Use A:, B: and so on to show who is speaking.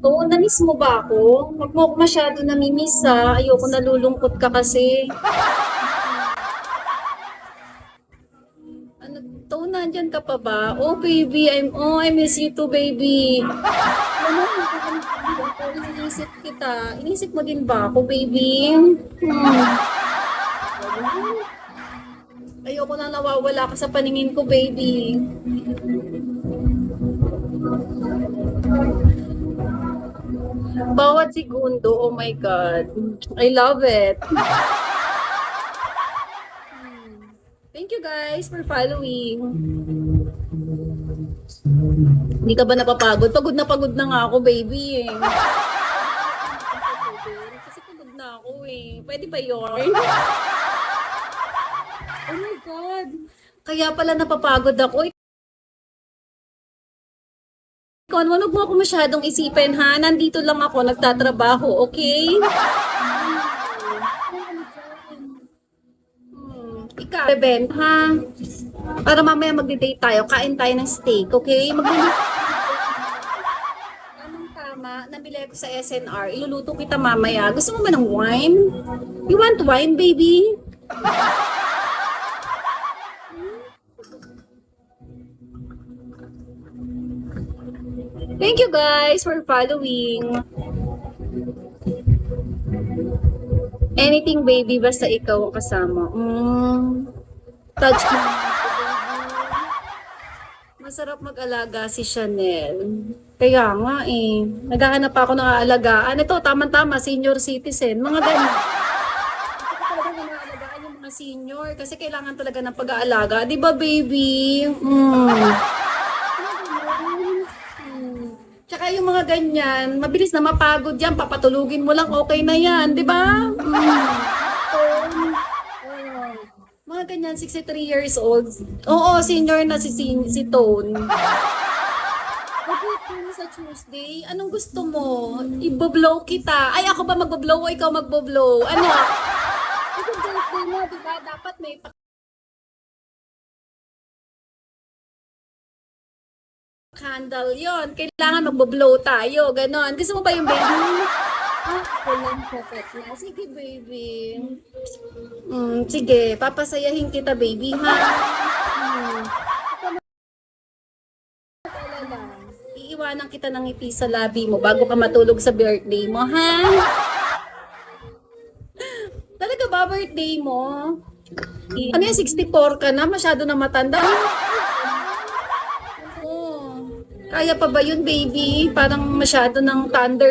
A: Oo, na-miss mo ba ako? Huwag mo ako masyado nami-miss ha. Ayoko nalulungkot ka kasi. Ano, to, nandyan ka pa ba? Oh, baby, I miss you too, baby. Ano, iniisip kita. Inisip mo din ba ako, baby? Ayoko na nawawala ka sa paningin ko, baby. Bawat segundo, oh my God. I love it. Thank you guys for following. Hindi ka ba napapagod? Pagod na nga ako, baby. Kasi pagod na ako eh. Pwede ba yun? Oh my God. Kaya pala napapagod ako. Ikaw, huwag mo ako masyadong isipin ha. Nandito lang ako, nagtatrabaho, okay? Ikaw, beben, ha? Para mamaya magde-date tayo, kain tayo ng steak, okay? Tamang-tama, nabili ko sa SNR. Iluluto kita mamaya. Gusto mo ba ng wine? You want wine, baby? Thank you guys for following. Anything baby, basta ikaw ang kasama. Touch mo. Masarap mag-alaga si Chanel. Kaya nga eh. Naghahanap ako ng aalagaan. Ito, tama-tama, senior citizen. Mga ganun. Hindi ko talaga inaalagaan yung mga senior kasi kailangan talaga ng pag-aalaga. Di ba, baby? Tsaka yung mga ganyan, mabilis na mapagod yan, papatulugin mo lang, okay na yan, di ba? Mga ganyan, 63 years old. Oo, senior na si Tone. Pag-uwi mo sa Tuesday, anong gusto mo? I-blow kita. Ay, ako ba mag-blow o ikaw mag-blow? Ano? Ito birthday mo, di ba? Dapat may candle yon. Kailangan magbo-blow tayo. Ganon. Gusto mo ba yung baby? Walang pocket na. Sige, baby. Sige, papasayahin kita, baby, ha? Iiwanan kita ng ngiti sa labi mo bago ka matulog sa birthday mo, ha? Talaga ba birthday mo? Ano yan, 64 ka na? Masyado na matanda. Kaya pa ba yun, baby? Parang masyado ng thunder